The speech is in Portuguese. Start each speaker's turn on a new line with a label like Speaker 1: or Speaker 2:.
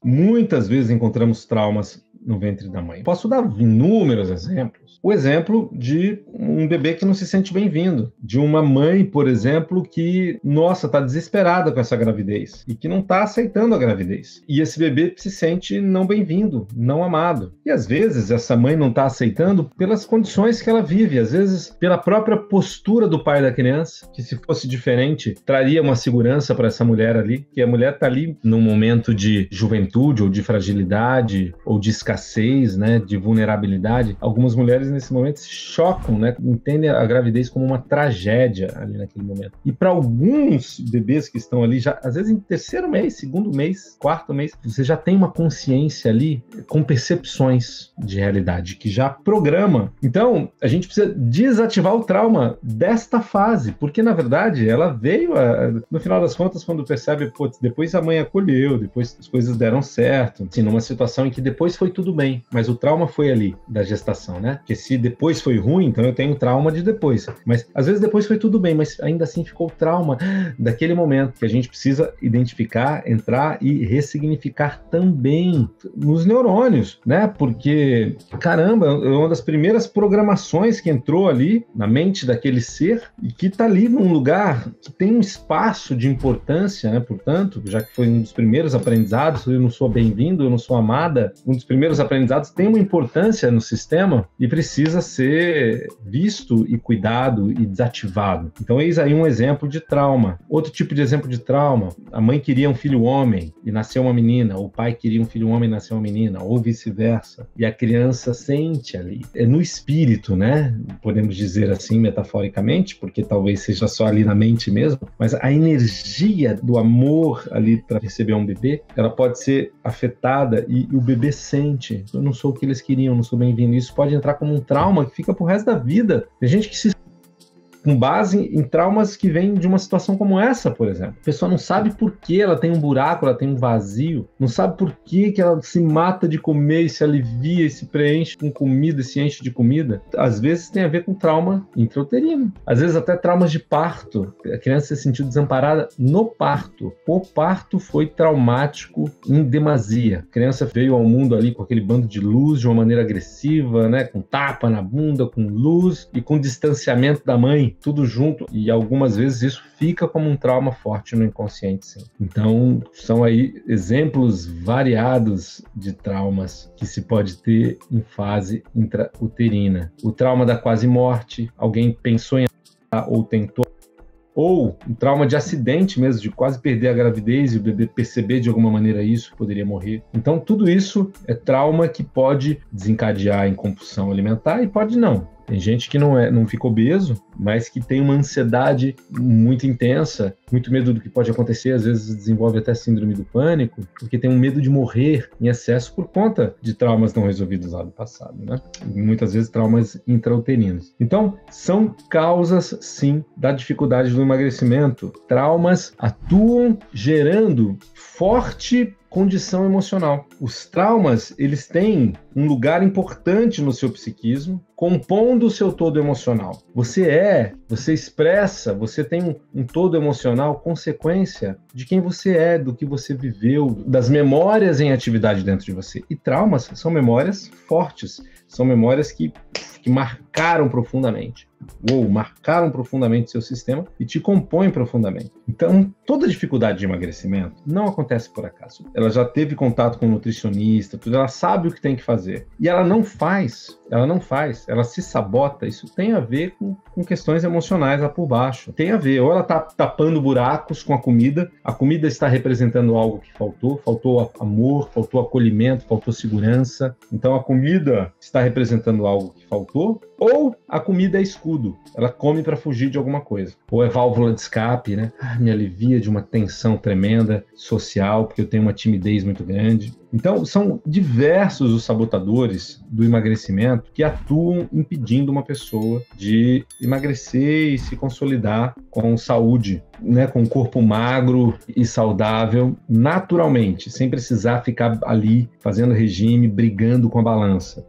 Speaker 1: Muitas vezes encontramos traumas no ventre da mãe. Posso dar inúmeros exemplos. O exemplo de um bebê que não se sente bem-vindo, de uma mãe, por exemplo, que, nossa, está desesperada com essa gravidez e que não está aceitando a gravidez. E esse bebê se sente não bem-vindo, não amado. E às vezes essa mãe não está aceitando pelas condições que ela vive, às vezes pela própria postura do pai da criança, que se fosse diferente, traria uma segurança para essa mulher ali, que a mulher está ali num momento de juventude ou de fragilidade ou de escassez, né, de vulnerabilidade. Algumas mulheres nesse momento se chocam, né, entendem a gravidez como uma tragédia ali naquele momento. E para alguns bebês que estão ali, já às vezes em terceiro mês, segundo mês, quarto mês, você já tem uma consciência ali com percepções de realidade que já programa. Então, a gente precisa desativar o trauma desta fase, porque na verdade ela veio, no final das contas, quando percebe, putz, depois a mãe acolheu, depois as coisas deram certo, assim, numa situação em que depois foi tudo bem, mas o trauma foi ali da gestação, né? Porque se depois foi ruim, então eu tenho trauma de depois. Mas às vezes depois foi tudo bem, mas ainda assim ficou o trauma daquele momento que a gente precisa identificar, entrar e ressignificar também nos neurônios, né? Porque, caramba, é uma das primeiras programações que entrou ali na mente daquele ser e que está ali num lugar que tem um espaço de importância, né? Portanto, já que foi um dos primeiros aprendizados, eu não sou bem-vindo, eu não sou amada, um dos primeiros aprendizados tem uma importância no sistema e precisa ser visto e cuidado e desativado. Então, eis aí um exemplo de trauma. Outro tipo de exemplo de trauma, a mãe queria um filho homem e nasceu uma menina, ou o pai queria um filho homem e nasceu uma menina, ou vice-versa. E a criança sente ali. É no espírito, né? Podemos dizer assim, metaforicamente, porque talvez seja só ali na mente mesmo, mas a energia do amor ali para receber um bebê, ela pode ser afetada e o bebê sente. Eu não sou o que eles queriam, não sou bem-vindo. Isso pode entrar como um trauma que fica pro resto da vida. Tem gente que se com base em traumas que vêm de uma situação como essa, por exemplo. A pessoa não sabe por que ela tem um buraco, ela tem um vazio, não sabe por que ela se mata de comer e se alivia e se preenche com comida, se enche de comida. Às vezes tem a ver com trauma intrauterino. Às vezes até traumas de parto. A criança se sentiu desamparada no parto. O parto foi traumático em demasia. A criança veio ao mundo ali com aquele bando de luz de uma maneira agressiva, né? Com tapa na bunda, com luz e com distanciamento da mãe. Tudo junto, e algumas vezes isso fica como um trauma forte no inconsciente, sim. Então, são aí exemplos variados de traumas que se pode ter em fase intrauterina. O trauma da quase morte, alguém pensou em ou tentou, ou um trauma de acidente mesmo, de quase perder a gravidez e o bebê perceber de alguma maneira isso, poderia morrer. Então, tudo isso é trauma que pode desencadear em compulsão alimentar e pode não. Tem gente que não fica obeso, mas que tem uma ansiedade muito intensa, muito medo do que pode acontecer, às vezes desenvolve até síndrome do pânico, porque tem um medo de morrer em excesso por conta de traumas não resolvidos lá do passado, né? E muitas vezes traumas intrauterinos. Então, são causas, sim, da dificuldade do emagrecimento. Traumas atuam gerando forte condição emocional. Os traumas, eles têm um lugar importante no seu psiquismo, compondo o seu todo emocional. Você expressa, você tem um todo emocional consequência de quem você é, do que você viveu, das memórias em atividade dentro de você. E traumas são memórias fortes, são memórias que marcaram profundamente. Marcaram profundamente seu sistema e te compõem profundamente. Então, toda dificuldade de emagrecimento não acontece por acaso. Ela já teve contato com um nutricionista, ela sabe o que tem que fazer. E ela não faz, ela se sabota. Isso tem a ver com questões emocionais lá por baixo. Tem a ver, ou ela está tapando buracos com a comida está representando algo que faltou amor, faltou acolhimento, faltou segurança. Então, a comida está representando algo que faltou, ou a comida é escudo, ela come para fugir de alguma coisa. Ou é válvula de escape, né? Me alivia de uma tensão tremenda social, porque eu tenho uma timidez muito grande. Então, são diversos os sabotadores do emagrecimento que atuam impedindo uma pessoa de emagrecer e se consolidar com saúde, né? Com um corpo magro e saudável, naturalmente, sem precisar ficar ali fazendo regime, brigando com a balança.